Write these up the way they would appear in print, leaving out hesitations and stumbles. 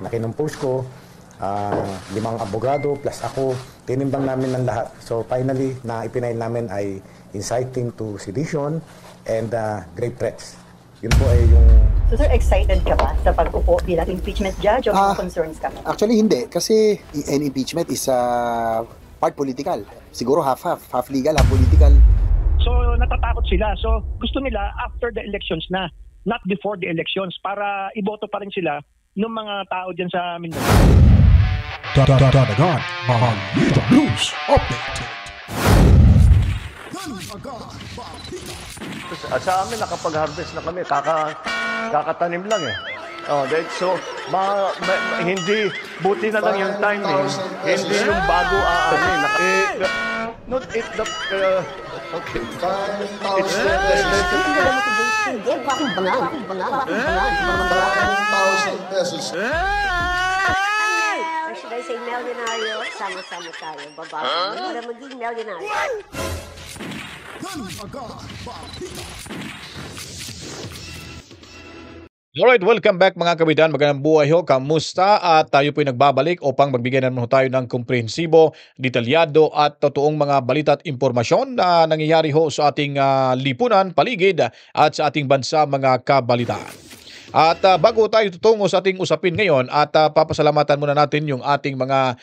Laki ng post ko, 5 abogado plus ako, tinimbang namin ng lahat. So finally, na ipinail namin ay inciting to sedition and grave threats. Yun po ay yung... So sir, excited ka ba sa pag-upo bilang impeachment judge o may concerns ka? Actually hindi, kasi an impeachment is part political. Siguro half legal, half political. So natatakot sila. So gusto nila after the elections na, not before the elections, para iboto pa rin sila ng mga tao dyan sa Mindanao. Dadagan, Balita News Update. At sa amin, nakapag-harvest na kami. Kakatanim lang eh. So, hindi, buti na lang yung timing. Hindi yung bago aanin. Not it, okay. It's Or should I say milyonaryo? Sama-sama tayo. Baba para maging milyonaryo. Alright, welcome back mga kabitan. Magandang buhay ho. Kamusta? At tayo po'y nagbabalik upang magbigay naman tayo ng komprehensibo, detalyado at totoong mga balita at impormasyon na nangyayari ho sa ating lipunan, paligid at sa ating bansa mga kabalitaan. At bago tayo tutungo sa ating usapin ngayon at papasalamatan muna natin yung ating mga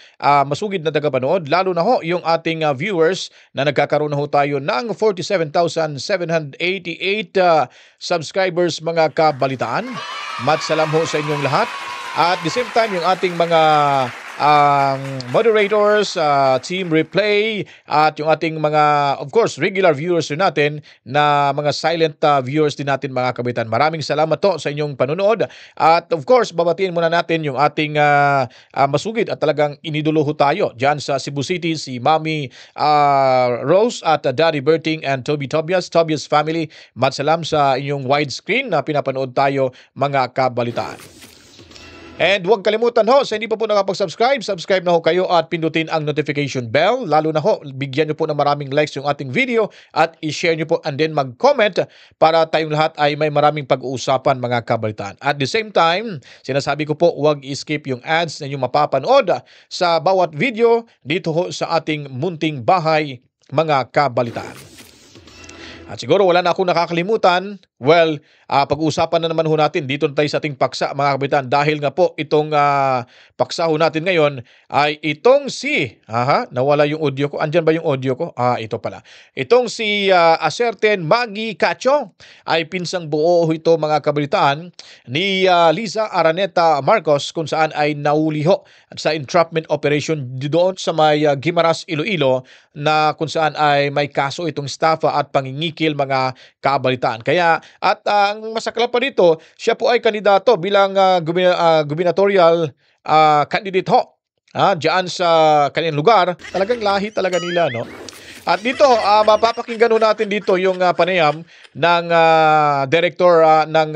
masugid na tagapanood, lalo na ho yung ating viewers na nagkakaroon na ho tayo ng 47,788 subscribers mga kabalitaan. Matsalam ho sa inyong lahat. At the same time yung ating mga moderators, team replay at yung ating mga, of course, regular viewers din natin na mga silent viewers din natin mga kabitan. Maraming salamat to sa inyong panonood. At of course, babatiin muna natin yung ating masugid at talagang iniduluho tayo dyan sa Cebu City, si Mami Rose at Daddy Berting and Tobias family. Matsalam sa inyong widescreen na pinapanood tayo mga kabalitaan. And huwag kalimutan ho, sa hindi pa po nakapag-subscribe, subscribe na ho kayo at pindutin ang notification bell. Lalo na ho, bigyan nyo po ng maraming likes yung ating video at i-share nyo po and then mag-comment para tayong lahat ay may maraming pag-uusapan mga kabalitaan. At the same time, sinasabi ko po, huwag i-skip yung ads na inyong mapapanood sa bawat video dito ho sa ating munting bahay mga kabalitaan. At siguro wala na akong nakakalimutan. Well, pag-uusapan na naman ho natin dito tayo sa ating paksa mga kabitan dahil nga po itong paksa ho natin ngayon ay itong si nawala yung audio ko. Andyan ba yung audio ko? Ito pala. Itong si Aserten Maggie Cacho ay pinsang buo ho ito mga kabalitaan ni Liza Araneta Marcos kung saan ay nauli ho sa entrapment operation doon sa may Guimaras, Iloilo na kung saan ay may kaso itong estafa at pangingikil mga kabalitaan. Kaya at ang masakla pa dito, siya po ay kandidato bilang gubernatorial candidate ho. Diyan sa kanilang lugar, talagang lahi talaga nila, no? At dito, mapapakinggan natin dito yung panayam ng director ng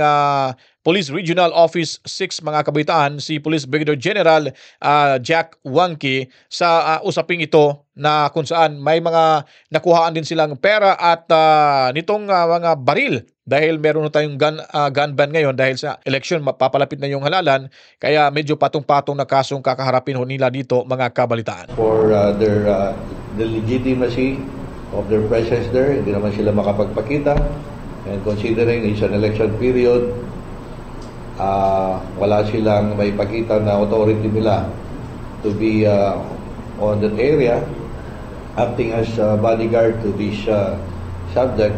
Police Regional Office 6 mga kabaitaan, si Police Brigadier General Jack Wangki sa usaping ito na kung saan may mga nakuhaan din silang pera at nitong mga baril dahil meron na tayong gun ban ngayon dahil sa election mapapalapit na yung halalan kaya medyo patong-patong na kasong kakaharapin ho nila dito mga kabalitaan. For the legitimacy of their presence there, hindi naman sila makapagpakita, and considering it's an election period, wala silang may pakita na authority nila to be on that area acting as bodyguard to this subject,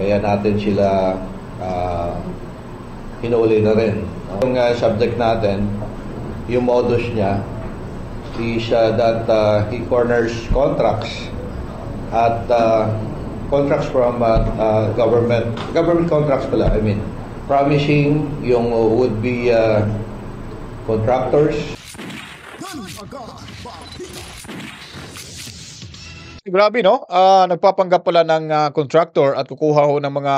kaya natin sila hinuuli na rin. Yung subject natin, yung modus niya is that he corners contracts at contracts from government contracts pala, I mean promising yung would-be contractors. Grabe, no? Nagpapanggap pala ng contractor at kukuha ho ng mga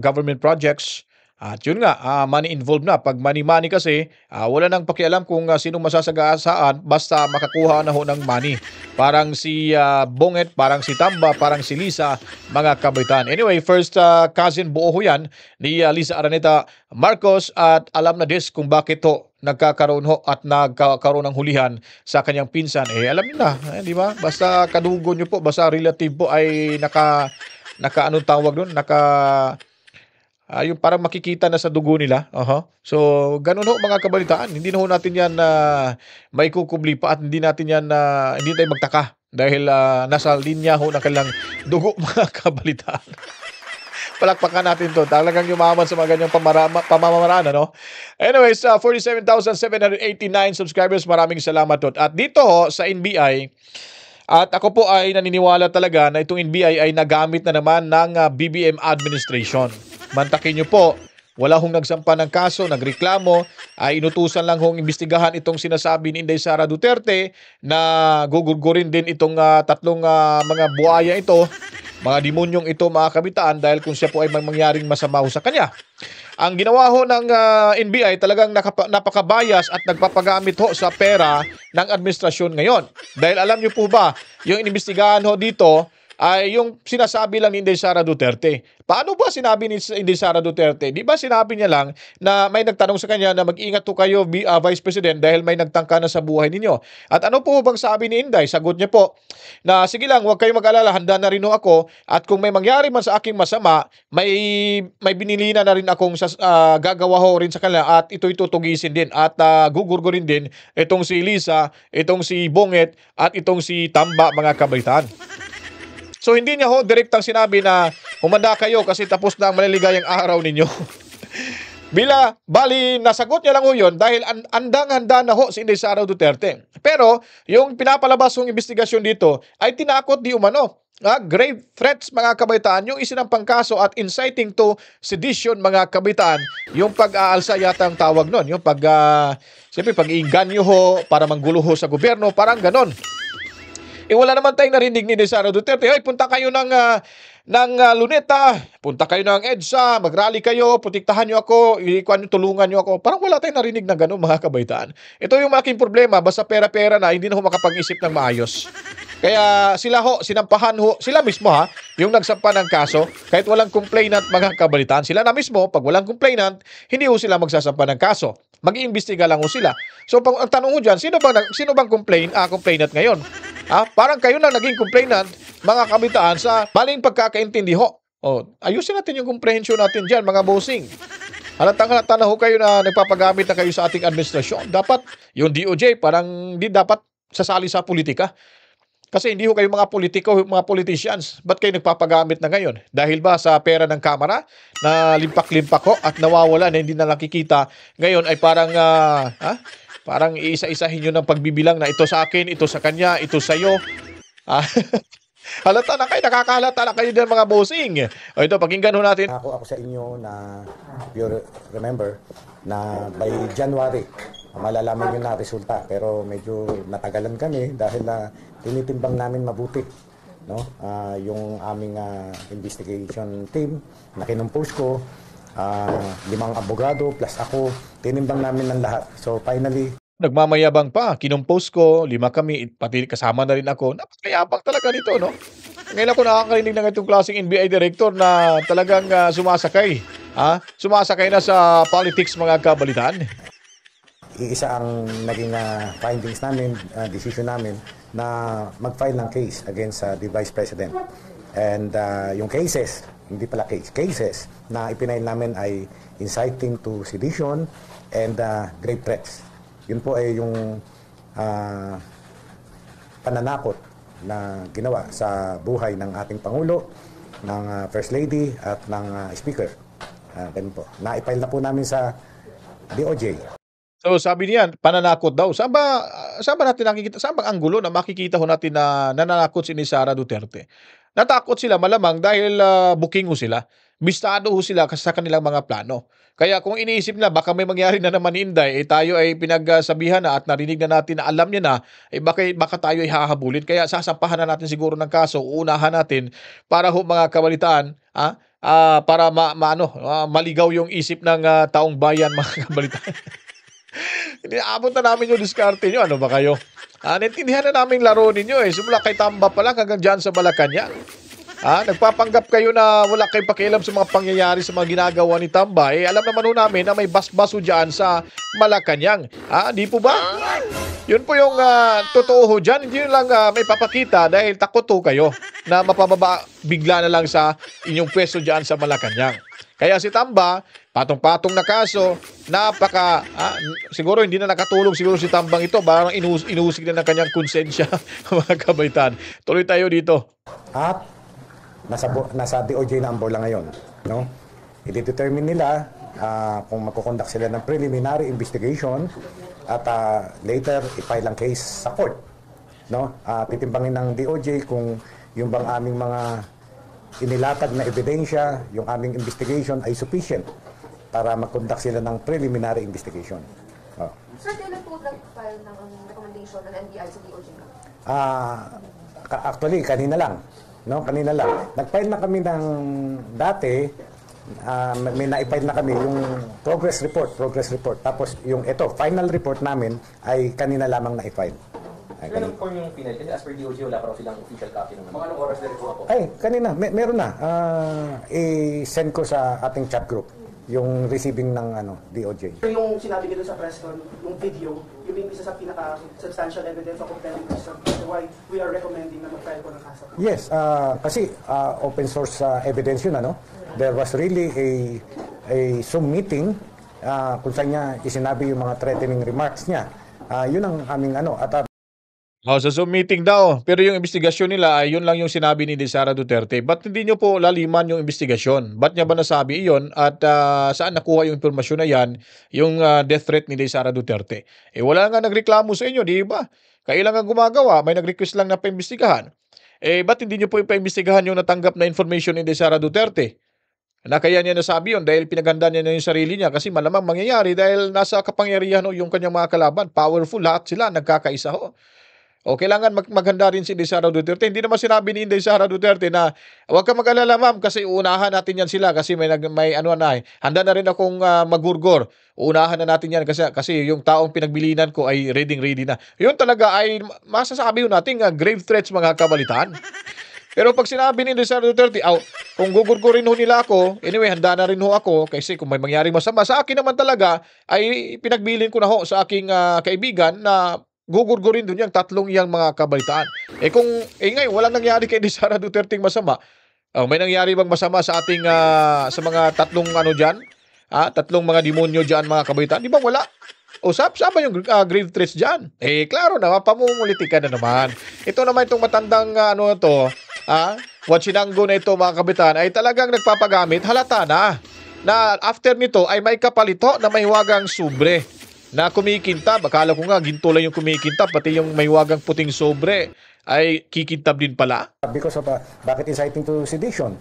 government projects. At yun nga, money involved na. Pag money kasi, wala nang pakialam kung sino masasagasaan basta makakuha na ho ng money. Parang si Bonget, parang si Tamba, parang si Lisa, mga kabaitan. Anyway, first cousin buo ho yan ni Liza Araneta Marcos at alam na kung bakit ho nagkakaroon ho at nagkakaroon ng hulihan sa kanyang pinsan, alam niyo na, di ba? Basta kadugo niyo po, basta relative po ay anong tawag doon, yung parang makikita na sa dugo nila. So, ganun ho mga kabalitaan. Hindi na ho natin yan may kukubli pa at hindi tayo magtaka dahil nasa linya ho ng kanilang dugo mga kabalitaan. Palakpakan natin to. Talagang yumaman sa mga ganyang pamamaraan, ano? Anyways, 47,789 subscribers. Maraming salamat to. At dito ho, sa NBI, at ako po ay naniniwala talaga na itong NBI ay nagamit na naman ng BBM administration. Mantakin nyo po, wala hong nagsampa ng kaso, nagreklamo, ay inutusan lang hong imbestigahan itong sinasabi ni Inday Sara Duterte na gugurgurin din itong tatlong mga buhaya ito, mga demonyong ito mga kabitaan dahil kung siya po ay mangyaring masama sa kanya. Ang ginawa ho ng NBI talagang napakabayas at nagpapagamit ho sa pera ng administrasyon ngayon. Dahil alam niyo po ba, yung inimbestigahan ho dito ay yung sinasabi lang ni Inday Sara Duterte. Paano ba sinabi ni Inday Sara Duterte? Di ba sinabi niya lang na may nagtanong sa kanya na mag-ingat po kayo, Vice President, dahil may nagtangka na sa buhay ninyo. At ano po bang sabi ni Inday? Sagot niya po na sige lang, huwag kayong mag-alala, handa na rin ho ako at kung may mangyari man sa aking masama, may binili na rin akong gagawa ho rin sa kanila at ito'y tutugisin din at gugurgurin din itong si Lisa, itong si Bonget at itong si Tamba mga kabaitan. So hindi niya ho direktang sinabi na humanda kayo kasi tapos na ang maliligayang araw ninyo. Bali, nasagot niya lang ho yun dahil andang-handa na ho si Inday Sara Duterte. Pero yung pinapalabas ng investigasyon dito ay tinakot di umano. Grave threats mga kabaitaan, yung isinampang kaso at inciting to sedition mga kabaitaan, yung pag-aalsa yata ang tawag nun, yung siyempre pag-iinganyo ho para manggulo ho sa gobyerno, parang ganon. Wala naman tayong narinig ni Sara Duterte, hey, punta kayo ng Luneta, punta kayo ng EDSA, mag-rally kayo, putiktahan nyo ako, tulungan nyo ako. Parang wala tayong narinig na gano'n mga kabaitaan. Ito yung malaking problema, basta pera-pera na, hindi na ho makapag-isip ng maayos. Kaya sinampahan sila mismo yung nagsampa ng kaso, kahit walang complainant mga kabalitaan, sila na mismo, pag walang complainant, hindi ho sila magsasampa ng kaso. Mag-iimbestiga lang ho sila. So, ang tanong ho dyan, sino bang complainant ngayon? Parang kayo na naging complainant, mga kabitaan, sa maling pagkakaintindi ho. Ayusin natin yung comprehension natin dyan, mga bossing. Halatang-halata na ho kayo na nagpapagamit na kayo sa ating administrasyon. Dapat, yung DOJ, parang di dapat sasali sa politika. Kasi hindi ho kayo mga politiko, mga politicians. Ba't kayo nagpapagamit na ngayon? Dahil ba sa pera ng kamera na limpak-limpak ho at nawawala na hindi na nakikita, ngayon ay parang parang iisa-isahin nyo ng pagbibilang na ito sa akin, ito sa kanya, ito sa iyo. Halata na kayo, nakakahalata na kayo din mga bossing. Ito, pakinggan ho natin. Ako sa inyo na you remember na by January, malalaman nyo na resulta. Pero medyo natagalan kami dahil tinitimbang namin mabuti. No? Yung aming investigation team na kinumpose ko, 5 abogado plus ako, tinimbang namin ng lahat. So finally, nagmamayabang pa, kinumpose ko, 5 kami, pati kasama na rin ako. Napakayabang talaga nito, no? Ngayon ako nakakarinig ng itong klaseng NBI director na talagang sumasakay. Sumasakay na sa politics mga kabalitaan. Iisa ang naging findings namin, decision namin na mag-file ng case against the Vice President. And yung cases, hindi pala cases na ipinail namin ay inciting to sedition and grave threats. Yun po ay yung pananakot na ginawa sa buhay ng ating Pangulo, ng First Lady at ng Speaker. Ganun po. Na-file na po namin sa DOJ. So sabi niyan, pananakot daw. Saan ba natin nakikita? Saan bang anggulo na makikita ho natin na nananakot si Sara Duterte? Natakot sila malamang dahil booking ho sila. Bistado ho sila sa kanilang mga plano. Kaya kung iniisip na baka may mangyari na naman ni Inday, tayo ay pinagsabihan na at narinig na natin na alam niya na, baka tayo ay hahabulin. Kaya sasampahan na natin siguro ng kaso, uunahan natin para ho mga kabalitaan, para maligaw yung isip ng taong bayan mga kabalitaan. Inaabot na namin yung diskarte nyo. Ano ba kayo? Naintindihan na namin laro ninyo eh. Simula kay Tamba pa lang hanggang dyan sa Malacanang. Nagpapanggap kayo na wala kayong pakialam sa mga pangyayari sa mga ginagawa ni Tambay. Alam naman ho namin na may basbaso dyan sa Malacanang. Di po ba? Yun po yung totoo ho dyan. Hindi nyo lang may papakita dahil takot ho kayo na mapababa bigla na lang sa inyong pwesto dyan sa Malacanang. Kaya si Tamba, patong-patong na kaso, siguro hindi na nakatulog siguro si Tambang ito, parang inusig na ng kanyang konsensya, mga kabaitan. Tuloy tayo dito. At nasa DOJ na ang bola ngayon, no? I-determine nila kung magkukonduct sila ng preliminary investigation at later i-file ang case sa court, no? Titimbangin ng DOJ kung yung bang aming mga inilatag na ebidensya, yung aming investigation ay sufficient para mag-conduct sila ng preliminary investigation. Sir, kailan po nag-file ng recommendation ng NBI sa DOJ? Actually, kanina lang. No, kanina lang. Nag-file na kami ng dati, may na-file na kami yung progress report. Tapos yung final report namin ay kanina lamang na-file. Anong form yung final? Kasi as per DOJ, wala pa raw silang official copy naman. Mga anong oras na rin po? Ay, kanina. Meron na. I-send ko sa ating chat group yung receiving ng DOJ. Yung sinabi nila sa press con, yung video, yung isa sa pinaka-substantial evidence of compelling reason why we are recommending na mag-file po ng kaso. Yes, kasi open source evidence yun, There was really a Zoom meeting kung saan niya isinabi yung mga threatening remarks niya. Yun ang aming at Sa Zoom meeting daw. Pero yung investigasyon nila ay yun lang yung sinabi ni Sara Duterte. Ba't hindi nyo po laliman yung investigasyon? Ba't niya ba nasabi iyon? At saan nakuha yung impormasyon na yan? Yung death threat ni Sara Duterte. Wala nga nagreklamo sa inyo, di ba? Kayo lang ang gumagawa. May nag-request lang na paimbestigahan. Ba't hindi nyo po paimbestigahan yung natanggap na information ni Sara Duterte? Na kaya niya nasabi yun dahil pinaganda niya na yung sarili niya kasi malamang mangyayari dahil nasa kapangyarihan yung kanyang mga kalaban. Powerful, lahat sila, nagkakaisa ho. Kailangan maghanda rin si Sara Duterte. Hindi naman sinabi ni Sara Duterte na huwag ka mag-alala ma'am kasi uunahan natin yan sila kasi may handa na rin akong magurgor. Uunahan na natin yan kasi yung taong pinagbilinan ko ay ready na. Yun talaga ay masasabi natin grave threats mga kabalitaan. Pero pag sinabi ni Sara Duterte, kung gugurgurin ho nila ako, anyway, handa na rin ho ako kasi kung may mangyaring masama, sa akin naman talaga ay pinagbilin ko na ho sa aking kaibigan na gugurgurin doon yung tatlong iyang mga kabalitaan. Kung ngayon, walang nangyari kay Sara Duterte masama. May nangyari bang masama sa ating sa mga tatlong dyan? Tatlong mga demonyo dyan mga kabalitaan? Di ba wala? Saba yung grave threats dyan. Klaro na, pamumulitika na naman. Ito naman itong matandang Watchinango na ito mga kabalitaan ay talagang nagpapagamit. Halata na after nito ay may kapalito na may wagang sobre na kumikintab. Akala ko nga ginto lang yung kumikintab, pati yung may wagang puting sobre ay kikintab din pala. Because of bakit inciting to sedition?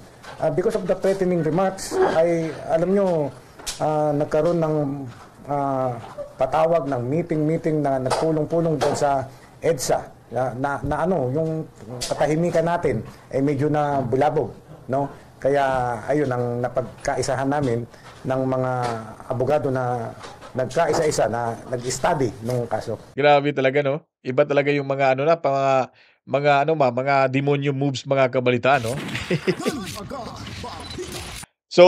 Because of the threatening remarks ay alam nyo nagkaroon ng patawag ng meeting na nagpulong-pulong doon sa EDSA na yung katahimikan natin ay medyo na bulabog, no? Kaya ayun ang napagkaisahan namin ng mga abogado na nagkaisa-isa na nag-study ng kaso. Grabe talaga, no? Iba talaga yung mga mga demonyo moves mga kabalitaan, no? So,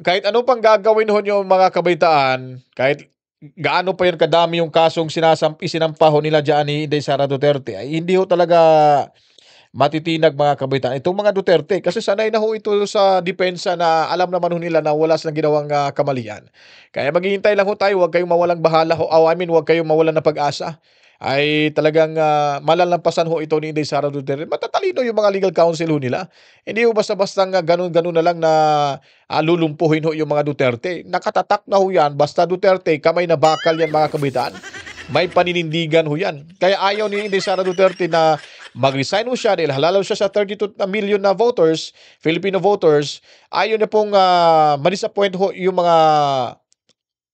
kahit ano pang gagawin ho yung mga kabalitaan, kahit gaano pa yan kadami yung kasong isinampaho nila dyan ni Sara Duterte, ay hindi ho talaga matitinag mga kabaitan. Itong mga Duterte, kasi sanay na ho ito sa depensa na alam naman ho nila na wala silang ginawang kamalian. Kaya maghihintay lang ho tayo, huwag kayong mawalang bahala ho. Huwag kayong mawalan ng pag-asa. Ay talagang malalampasan ho ito ni Sara Duterte. Matatalino yung mga legal counsel ho nila. Hindi ho basta-basta ganun-ganun na lang na lulumpuhin ho yung mga Duterte. Nakatatak na ho yan. Basta Duterte, kamay na bakal yan mga kabaitan. May paninindigan ho yan. Kaya ayaw ni Sara Duterte na mag-resign ho siya dahil halalaw siya sa 32 million na voters, Filipino voters. Ayaw na pong ma-disappoint ho yung mga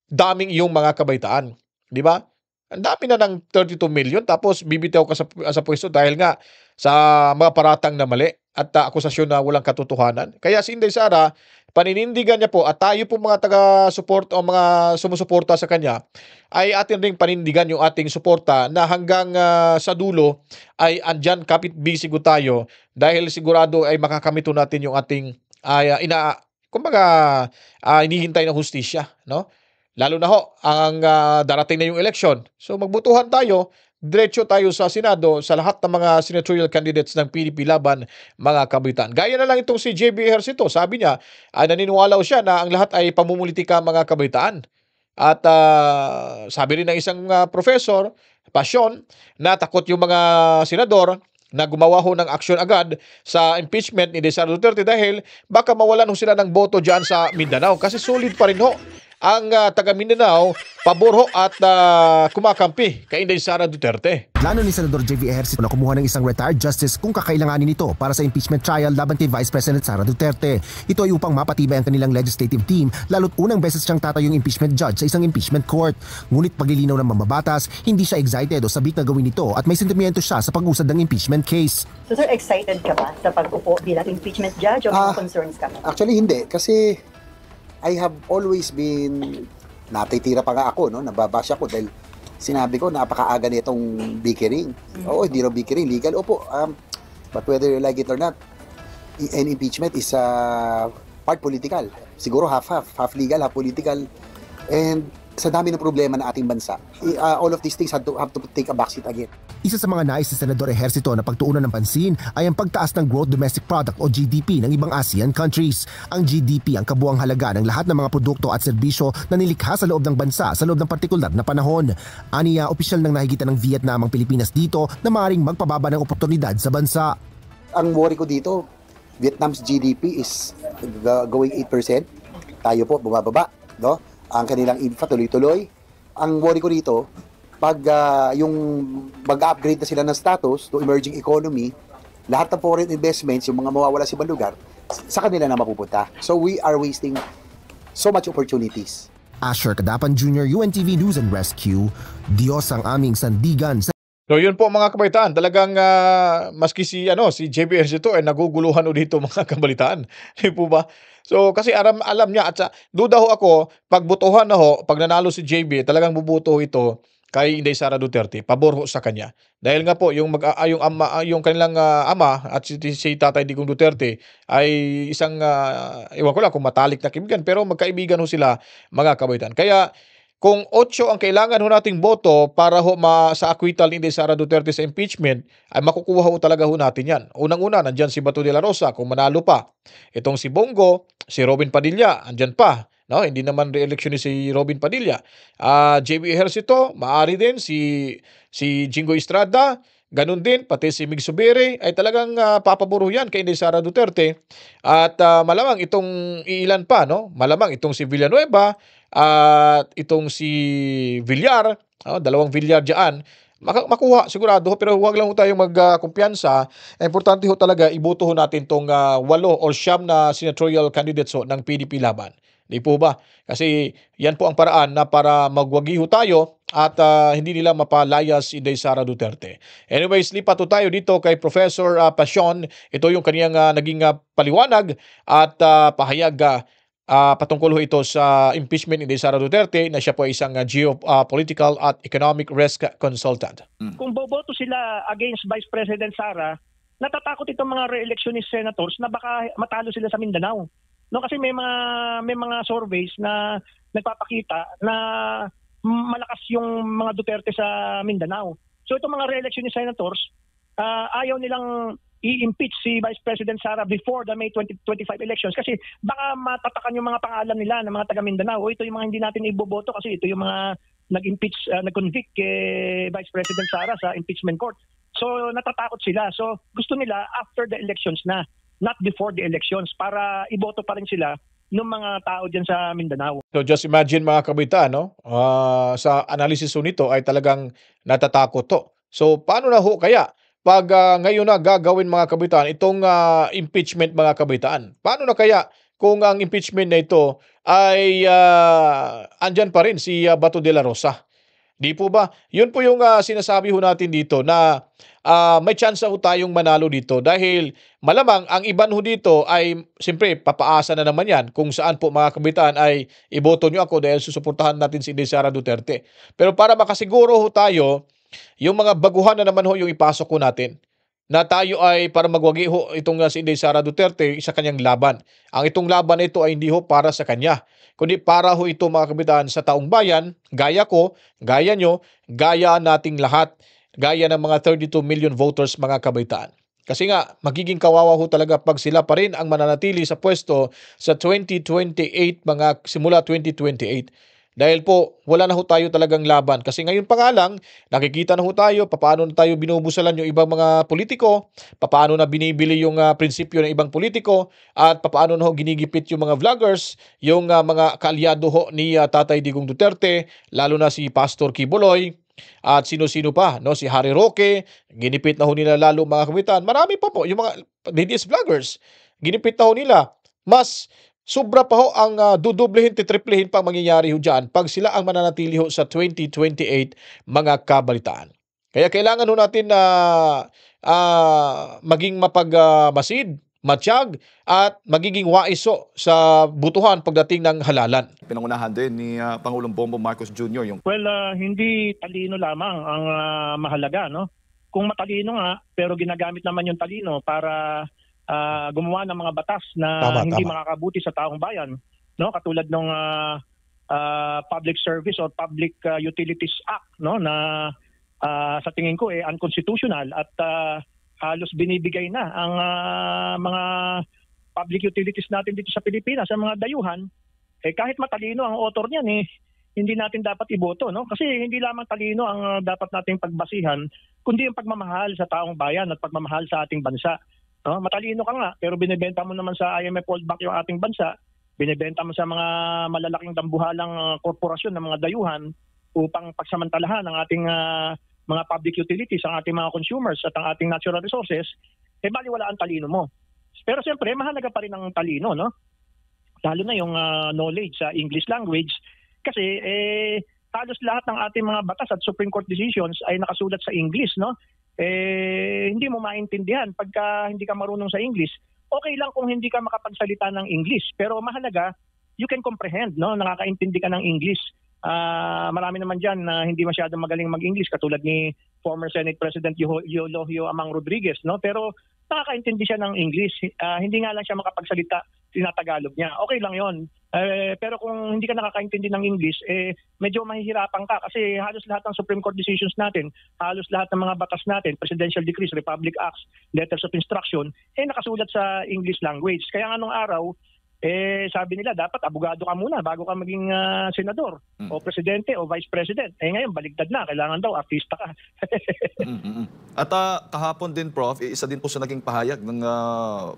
daming iyong mga kabaitaan. Di ba? Ang dami na ng 32 million tapos bibitaw ka sa pwesto dahil nga sa mga paratang na mali at akusasyon na walang katotohanan. Kaya si Inday Sara, paninindigan niya po at tayo po mga taga-support o mga sumusuporta sa kanya ay atin ring panindigan yung ating suporta na hanggang sa dulo ay andyan kapit bisigo tayo dahil sigurado ay makakamito natin yung ating hinihintay na hustisya, no? Lalo na ho, ang darating na yung eleksyon. So magbutuhan tayo, diretso tayo sa Senado sa lahat ng mga senatorial candidates ng PDP laban, mga kabataan. Gaya na lang itong si JB Ejercito, sabi niya, naniniwala siya na ang lahat ay pamumulitika, mga kabataan. At sabi rin ng isang professor, Passion, na takot yung mga senador na gumawa ho ng aksyon agad sa impeachment ni Sara Duterte dahil baka mawalan ho sila ng boto dyan sa Mindanao. Kasi solid pa rin ho ang taga Mindanao, pabor ho at kumakampi kay Inday Sara Duterte. Plano ni Senador JV Ejercito na kumuha ng isang retired justice kung kakailanganin ito para sa impeachment trial laban kay Vice President Sara Duterte. Ito ay upang mapatibay ang kanilang legislative team lalo't unang beses siyang tatayong impeachment judge sa isang impeachment court. Ngunit paglilinaw ng mambabatas, hindi siya excited o sabik na gawin ito at may sentimiento siya sa pag-usad ng impeachment case. So sir, excited ka ba sa pag-upo bilang impeachment judge o may concerns ka? Actually hindi, kasi I have always been, natitira pa nga ako, no? Nababasya ko dahil sinabi ko napakaaga nitong bickering. Oo, hindi raw bickering, legal. Opo, but whether you like it or not, an impeachment is part political. Siguro half legal, half political. And sa dami ng problema ng ating bansa, all of these things have to take a backseat again. Isa sa mga nais ni Senador Ejercito na pagtuunan ng pansin ay ang pagtaas ng Gross Domestic Product o GDP ng ibang ASEAN countries. Ang GDP ang kabuang halaga ng lahat ng mga produkto at serbisyo na nilikha sa loob ng bansa sa loob ng partikular na panahon. Aniya, opisyal nang nahigitan ng Vietnam ang Pilipinas dito na maaaring magpababa ng oportunidad sa bansa. Ang worry ko dito, Vietnam's GDP is going 8%. Tayo po bumababa, no? Ang kanilang infra tuloy-tuloy. Ang worry ko dito, pag yung mag-upgrade na sila ng status to emerging economy, lahat ng foreign investments, yung mga mawawala sa ibang lugar, sa kanila na mapupunta. So we are wasting so much opportunities. Asher Kadapan Jr., UNTV News and Rescue, Diyos ang aming sandigan. So yun po mga kabalitaan, talagang maski si JB Ejercito ay naguguluhan o dito mga kabalitaan. Di po ba? So kasi alam niya at duda ho ako, pagbutuhan na ho, pag nanalo si JB, talagang bubuto ito kay Inday Sara Duterte, pabor ho sa kanya. Dahil nga po yung kanilang ama at si Tatay Digong Duterte ay isang ewan ko lang kung matalik na kaibigan, pero magkaibigan ho sila mga kabaitan. Kaya kung 8 ang kailangan ho nating boto para ho sa acquittal ni Inday Sara Duterte sa impeachment, ay makukuha ho talaga ho natin yan. Unang-una, nandyan si Bato de la Rosa kung manalo pa. Itong si Bongo, si Robin Padilla, andyan pa. No, hindi naman re-election ni si Robin Padilla. JB Ejercito, maaari din si Jingo Estrada, ganun din pati si Mig Subiri ay talagang papaburo yan kay Inday Sara Duterte. At malamang itong iilan pa, no? Malamang itong si Villanueva at itong si Villar, dalawang Villar diyan. Makuha sigurado, pero huwag lang ho tayong magkumpiyansa. Importante ho talaga iboto ho natin tong 8 o 9 na senatorial candidates ho ng PDP laban. Di po ba? Kasi yan po ang paraan na para magwagi ho tayo at hindi nila mapalayas si Inday Sara Duterte. Anyways, lipat ho tayo dito kay Professor Passion. Ito yung kaniyang naging paliwanag at pahayag patungkol ho ito sa impeachment ni Inday Sara Duterte na siya po ay isang geopolitical at economic risk consultant. Kung boboto sila against Vice President Sara, natatakot itong mga re-electionist senators na baka matalo sila sa Mindanao. No, kasi may mga surveys na nagpapakita na malakas yung mga Duterte sa Mindanao. So itong mga re-electionist senators, ayaw nilang i-impeach si Vice President Sara before the May 2025 elections kasi baka matatakan yung mga pangalan nila ng mga taga Mindanao. O ito yung mga hindi natin iboboto kasi ito yung mga nag-impeach, nag-convict kay Vice President Sara sa impeachment court. So natatakot sila. So gusto nila after the elections na, not before the elections, para iboto pa rin sila ng mga tao dyan sa Mindanao. So just imagine mga kabitaan, no? Sa analysis nito ay talagang natatakot to. So paano na ho kaya pag ngayon na gagawin mga kabitaan itong impeachment mga kabitaan? Paano na kaya kung ang impeachment na ito ay andyan pa rin si Bato de la Rosa? Di po ba? Yun po yung sinasabi ho natin dito na may chance ho tayong manalo dito dahil malamang ang iban ho dito ay siyempre papaasa na naman yan kung saan po mga kabitaan ay iboto nyo ako dahil susuportahan natin si Inday Sara Duterte. Pero para makasiguro ho tayo, yung mga baguhan na naman ho yung ipasok ko natin na tayo ay para magwagi ho itong si Inday Sara Duterte sa kanyang laban. Ang itong laban na ito ay hindi ho para sa kanya, kundi para ho ito mga kabitaan sa taong bayan, gaya ko, gaya nyo, gaya nating lahat, gaya ng mga 32 million voters mga kabitaan. Kasi nga, magiging kawawa ho talaga pag sila pa rin ang mananatili sa pwesto sa 2028, simula 2028. Dahil po, wala na ho tayo talagang laban. Kasi ngayon pa nga lang, nakikita na ho tayo paano na tayo binubusalan yung ibang mga politiko, paano na binibili yung prinsipyo ng ibang politiko, at paano na ho ginigipit yung mga vloggers, yung mga kaalyado ho ni Tatay Digong Duterte, lalo na si Pastor Kibuloy, at sino-sino pa, no? Si Harry Roque, ginipit na ho nila lalo mga kabitaan. Marami pa po, yung mga DDS vloggers, ginipit na ho nila. Mas sobra pa ho ang dudublehin, titriplehin pang mangyayari ho dyan pag sila ang mananatili ho sa 2028 mga kabalitaan. Kaya kailangan ho natin na maging mapagmasid, matiyag, at magiging waiso sa butuhan pagdating ng halalan. Pinangunahan din ni Pangulong Bongbong Marcos Jr. yung... Well, hindi talino lamang ang mahalaga, no? Kung matalino nga, pero ginagamit naman yung talino para gumawa ng mga batas na hindi makakabuti sa taong bayan, no? Katulad ng Public Service or Public Utilities Act, no, na sa tingin ko unconstitutional at halos binibigay na ang mga public utilities natin dito sa Pilipinas, sa mga dayuhan. Kahit matalino ang author niyan, hindi natin dapat iboto, no? Kasi hindi lamang talino ang dapat nating pagbasihan, kundi ang pagmamahal sa taong bayan at pagmamahal sa ating bansa. No, matalino ka nga, pero binibenta mo naman sa IMF World Bank yung ating bansa, binibenta mo sa mga malalaking dambuhalang korporasyon ng mga dayuhan upang pagsamantalahan ang ating mga public utilities, ang ating mga consumers at ang ating natural resources, baliwala ang talino mo. Pero siyempre, mahalaga pa rin ang talino, no? Lalo na yung knowledge sa English language, kasi halos lahat ng ating mga batas at Supreme Court decisions ay nakasulat sa English, no? Hindi mo maintindihan pagka hindi ka marunong sa English. Okay lang kung hindi ka makapagsalita ng English, pero mahalaga, you can comprehend, no? Nakakaintindi ka ng English. Marami naman dyan na hindi masyadong magaling mag-English, katulad ni former Senate President Eulogio Amang Rodriguez, no? Pero nakakaintindi siya ng English. Hindi nga lang siya makapagsalita, tinatagalog niya. Okay lang yon. Pero kung hindi ka nakakaintindi ng English, medyo mahihirapan ka kasi halos lahat ng Supreme Court decisions natin, halos lahat ng mga batas natin, Presidential Decrees, Republic Acts, Letters of Instruction, nakasulat sa English language. Kaya nga nung araw, sabi nila dapat abogado ka muna bago ka maging senador o presidente o vice president. Ngayon baligtad na, kailangan daw artista ka. At kahapon din, Prof, isa din po sa naging pahayag ng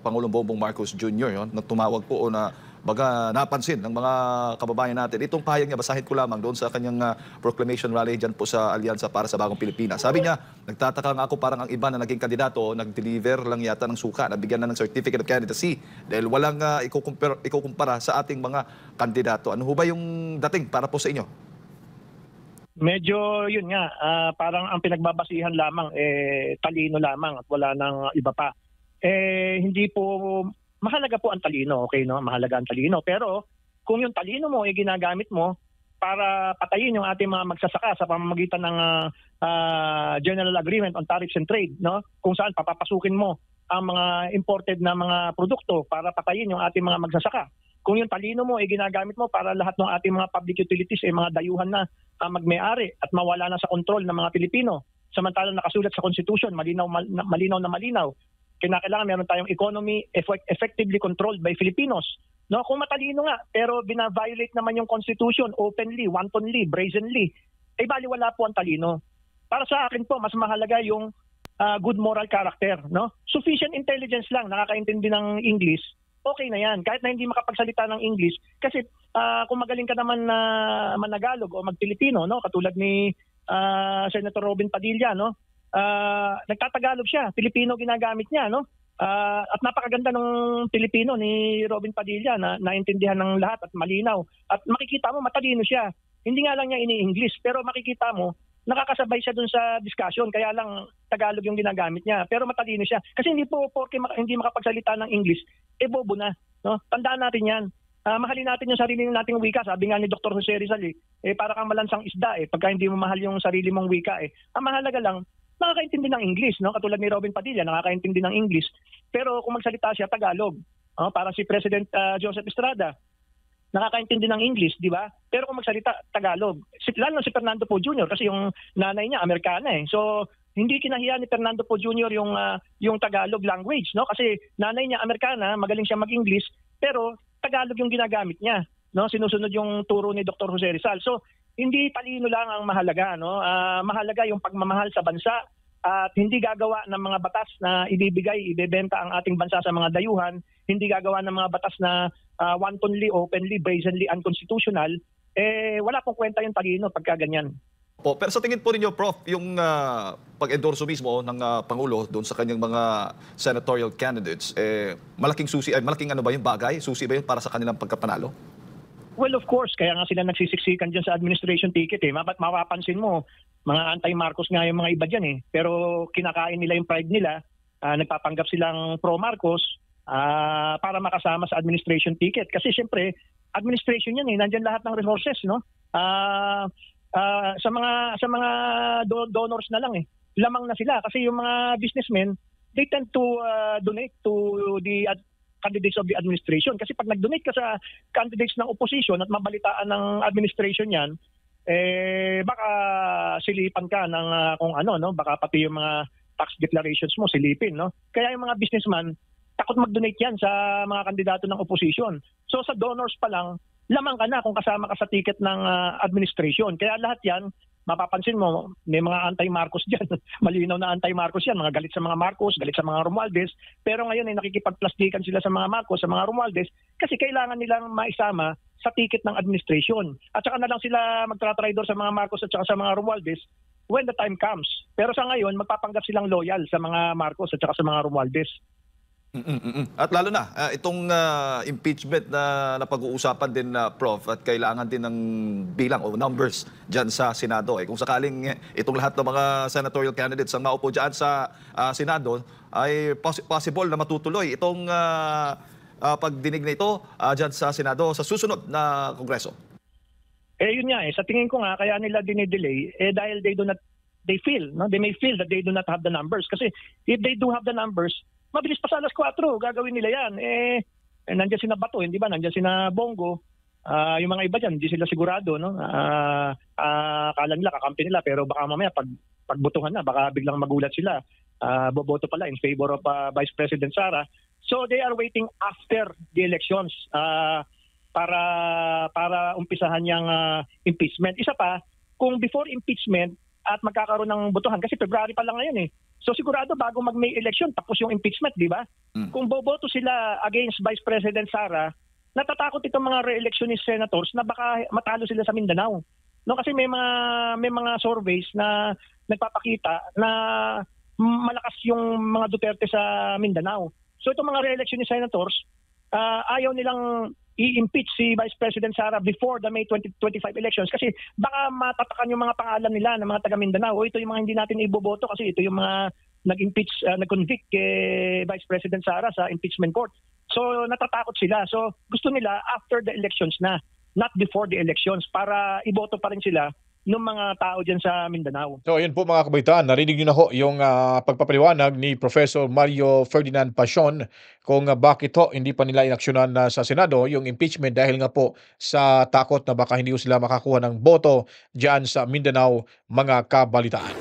Pangulong Bongbong Marcos Jr. na tumawag po o na baga napansin ng mga kababayan natin. Itong pahayag niya, basahin ko lamang doon sa kanyang proclamation rally dyan po sa Alyansa para sa Bagong Pilipinas. Sabi niya, nagtataka nga ako parang ang iba na naging kandidato, nag-deliver lang yata ng suka, nabigyan na ng Certificate of Candidacy dahil walang ikukumpara sa ating mga kandidato. Ano ho ba yung dating para po sa inyo? Medyo yun nga, parang ang pinagbabasihan lamang talino lamang at wala nang iba pa. Hindi po mahalaga po ang talino, okay, no? Mahalaga ang talino, pero kung yung talino mo ginagamit mo para patayin yung ating mga magsasaka sa pamamagitan ng General Agreement on Tariffs and Trade, no? Kung saan papapasukin mo ang mga imported na mga produkto para patayin yung ating mga magsasaka. Kung yung talino mo ginagamit mo para lahat ng ating mga public utilities mga dayuhan na magme-ari at mawala na sa kontrol ng mga Pilipino. Samantalang nakasulat sa Constitution, malinaw na malinaw. Kinakailangan meron tayong economy effectively controlled by Filipinos. No, kung matalino nga, pero bina-violate naman yung Constitution openly, wantonly, brazenly, baliwala po ang talino. Para sa akin po, mas mahalaga yung good moral character, no? Sufficient intelligence lang, nakakaintindi ng English, okay na yan. Kahit na hindi makapagsalita ng English, kasi kung magaling ka naman na managalog o mag-Pilipino, no? Katulad ni Senator Robin Padilla, no? Nagtatagalog siya, Pilipino ginagamit niya, no? At napakaganda ng Pilipino ni Robin Padilla na naintindihan ng lahat at malinaw. At makikita mo matalino siya. Hindi nga lang niya ini-English, pero makikita mo, nakakasabay siya dun sa discussion, kaya lang Tagalog yung ginagamit niya. Pero matalino siya. Kasi hindi po porke hindi makapagsalita ng English, bobo na. No? Tandaan natin yan. Mahalin natin yung sarili nating wika. Sabi nga ni Dr. Jose Rizal, para kang malansang isda, pagka hindi mo mahal yung sarili mong wika. Ang mahalaga lang, nakakaintindi ng English. No? Katulad ni Robin Padilla, nakakaintindi ng English. Pero kung magsalita siya, Tagalog. Para si President Joseph Estrada, nakakaintindi ng English, di ba? Pero kung magsalita Tagalog, lalo si Fernando Poe Jr. kasi yung nanay niya Amerikana So hindi kinahiya ni Fernando Poe Jr. yung Tagalog language, no? Kasi nanay niya Amerikana, magaling siya mag-English, pero Tagalog yung ginagamit niya, no? Sinusunod yung turo ni Dr. Jose Rizal. So hindi talino lang ang mahalaga, no? Mahalaga yung pagmamahal sa bansa at hindi gagawa ng mga batas na ibebenta ang ating bansa sa mga dayuhan, hindi gagawa ng mga batas na wantonly, openly, brazenly unconstitutional, wala pong kwenta yung talino pagka ganyan. Pero sa tingin po ninyo, Prof, yung pag-endorso mismo ng Pangulo doon sa kanyang mga senatorial candidates, malaking ano ba yung bagay? Susi ba yun para sa kanilang pagkapanalo? Well, of course, kaya nga sila nagsisiksikan dyan sa administration ticket. Mapapansin mo, mga anti-Marcos nga yung mga iba dyan. Pero kinakain nila yung pride nila, nagpapanggap silang pro-Marcos, para makasama sa administration ticket. Kasi siyempre, administration yan nandyan lahat ng resources, no? Sa mga donors na lang lamang na sila kasi yung mga businessmen, they tend to donate to the candidates of the administration. Kasi pag nag-donate ka sa candidates ng opposition at mabalitaan ng administration yan, baka silipan ka ng kung ano, no? Baka pati yung mga tax declarations mo silipin, no? Kaya yung mga businessman takot mag-donate yan sa mga kandidato ng opposition. So sa donors pa lang, lamang ka na kung kasama ka sa ticket ng administration. Kaya lahat yan, mapapansin mo, may mga anti-Marcos dyan. Malinaw na anti-Marcos yan. Mga galit sa mga Marcos, galit sa mga Romualdez. Pero ngayon ay nakikipagplastikan sila sa mga Marcos, sa mga Romualdez, kasi kailangan nilang maisama sa ticket ng administration. At saka na lang sila magtratraidor sa mga Marcos at saka sa mga Romualdez when the time comes. Pero sa ngayon, magpapanggap silang loyal sa mga Marcos at saka sa mga Romualdez. At lalo na, itong impeachment na napag-uusapan din, Prof, at kailangan din ng bilang o numbers dyan sa Senado. Kung sakaling itong lahat ng mga senatorial candidates ang maupo dyan sa Senado, ay possible na matutuloy itong pagdinig na ito dyan sa Senado sa susunod na Kongreso. Yun nga sa tingin ko nga, kaya nila dinidelay, dahil they may feel that they do not have the numbers. Kasi if they do have the numbers, mabilis pa sa alas 4, gagawin nila yan. Nandiyan sina Bato, hindi ba? Nandiyan sina Bongo. Yung mga iba dyan, hindi sila sigurado, no? Akala nila, kakampi nila, pero baka mamaya pagbutuhan na, baka biglang magulat sila. Boboto pala in favor of Vice President Sara. So they are waiting after the elections para umpisahan yung impeachment. Isa pa, kung before impeachment at magkakaroon ng botohan, kasi February pa lang ngayon So sigurado bago mag-May election, tapos yung impeachment, di ba? Kung boboto sila against Vice President Sara, natatakot itong mga re-electionist senators na baka matalo sila sa Mindanao. No, kasi may mga surveys na nagpapakita na malakas yung mga Duterte sa Mindanao. So itong mga re-electionist senators, ayaw nilang i-impeach si Vice President Sara before the May 2025 elections kasi baka matatakan yung mga pangalan nila ng mga taga Mindanao. Ito yung mga hindi natin iboboto kasi ito yung mga nag-impeach, nag-convict kay Vice President Sara sa impeachment court. So natatakot sila. So gusto nila after the elections na, not before the elections, para iboto pa rin sila ng mga tao dyan sa Mindanao. So ayun po mga kabaitaan, narinig nyo na ho yung pagpapaliwanag ni Professor Mario Ferdinand Pasion kung bakit ho hindi pa nila inaksyonan sa Senado yung impeachment dahil nga po sa takot na baka hindi sila makakuha ng boto dyan sa Mindanao, mga kabalitaan.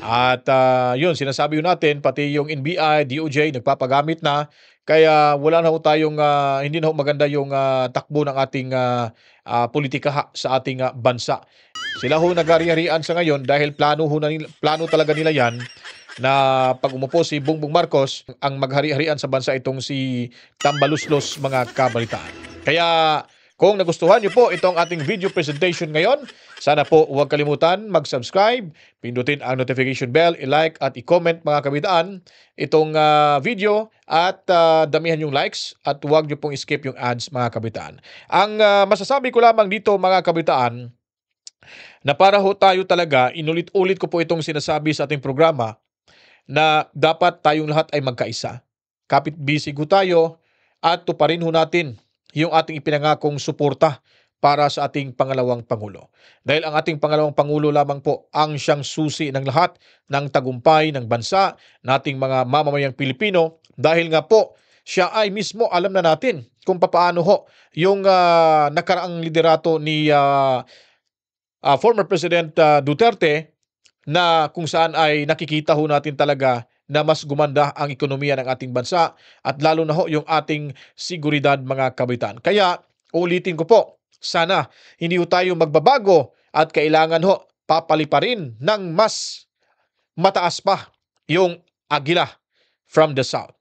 At yun, sinasabi yun natin, pati yung NBI, DOJ, nagpapagamit na. Kaya wala na ho tayong, hindi na ho maganda yung takbo ng ating politika sa ating bansa. Sila ho nag-ari-arian sa ngayon dahil plano talaga nila yan na pag umupo si Bongbong Marcos, ang maghari-harian sa bansa itong si Tambaluslos, mga kabalitaan. Kaya kung nagustuhan niyo po itong ating video presentation ngayon, Sana po huwag kalimutan mag-subscribe, pindutin ang notification bell, i-like at i-comment mga kabitaan itong video at damihan yung likes at huwag nyo pong skip yung ads mga kabitaan. Ang masasabi ko lamang dito mga kabitaan na para ho tayo talaga, inulit-ulit ko po itong sinasabi sa ating programa na dapat tayong lahat ay magkaisa. Kapit-bisig ho tayo at tuparin ho natin yung ating ipinangakong suporta para sa ating pangalawang Pangulo. Dahil ang ating pangalawang Pangulo lamang po ang siyang susi ng lahat ng tagumpay ng bansa, nating mga mamamayang Pilipino, dahil nga po siya ay mismo alam na natin kung paano ho yung nakaraang liderato ni former President Duterte na kung saan ay nakikita ho natin talaga na mas gumanda ang ekonomiya ng ating bansa at lalo na ho yung ating seguridad mga kabitan. Kaya ulitin ko po, sana hindi ho tayo magbabago at kailangan ho papaliparin ng mas mataas pa yung Agila from the South.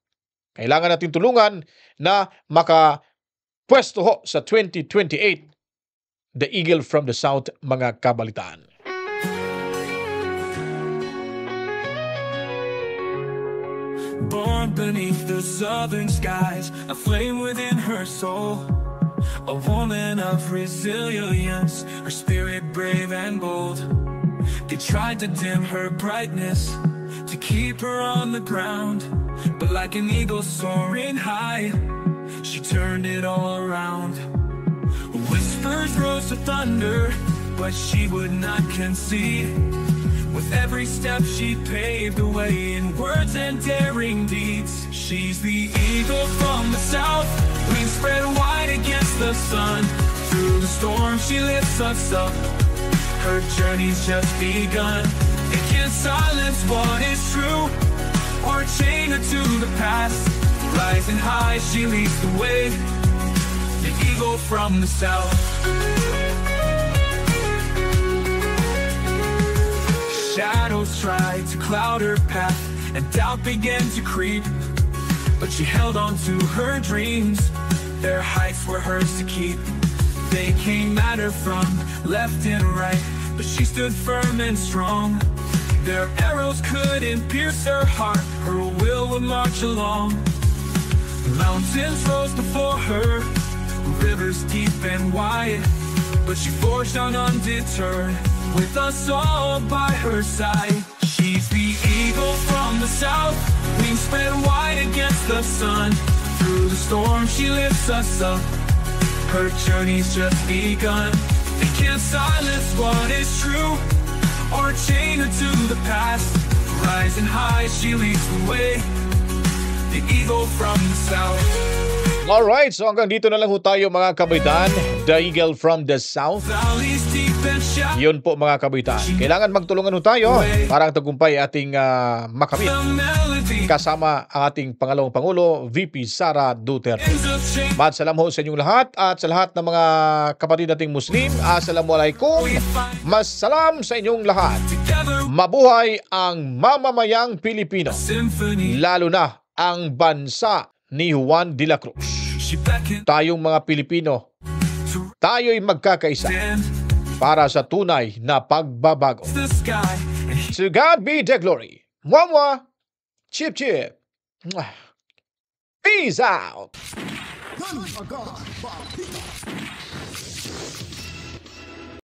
Kailangan natin tulungan na makapwesto ho sa 2028 the Eagle from the South mga kabalitaan. Born beneath the southern skies, a flame within her soul, a woman of resilience, her spirit brave and bold. They tried to dim her brightness, to keep her on the ground, but like an eagle soaring high, she turned it all around. Whispers rose to thunder, but she would not concede. With every step she paved the way in words and daring deeds. She's the eagle from the south, wings spread wide against the sun. Through the storm she lifts us up, her journey's just begun. It can't silence what is true, or chain her to the past. Rising high she leads the way, the eagle from the south. Shadows tried to cloud her path, and doubt began to creep, but she held on to her dreams. Their heights were hers to keep. They came at her from left and right, but she stood firm and strong. Their arrows couldn't pierce her heart, her will would march along. Mountains rose before her, rivers deep and wide, but she forged on undeterred, with us all by her side. She's the eagle from the south, wings spread wide against the sun. Through the storm she lifts us up, her journey's just begun. They can't silence what is true, or chain her to the past. Rising high she leads the way, the eagle from the south. Alright, so hanggang dito na lang ho tayo mga kabitan. The Eagle from the South. Yun po mga kabitan. Kailangan magtulungan ho tayo para ang tagumpay ating makamit. Kasama ang ating pangalawang Pangulo, VP Sara Duterte. Salam ho sa inyong lahat at sa lahat ng mga kapatid nating Muslim. Assalamualaikum. Masalam sa inyong lahat. Mabuhay ang mamamayang Pilipino. Lalo na ang bansa ni Juan de la Cruz. Tayong mga Pilipino, tayo'y magkakaisa para sa tunay na pagbabago. To God be the glory. Mwah-mwah. Chip chip. Peace out.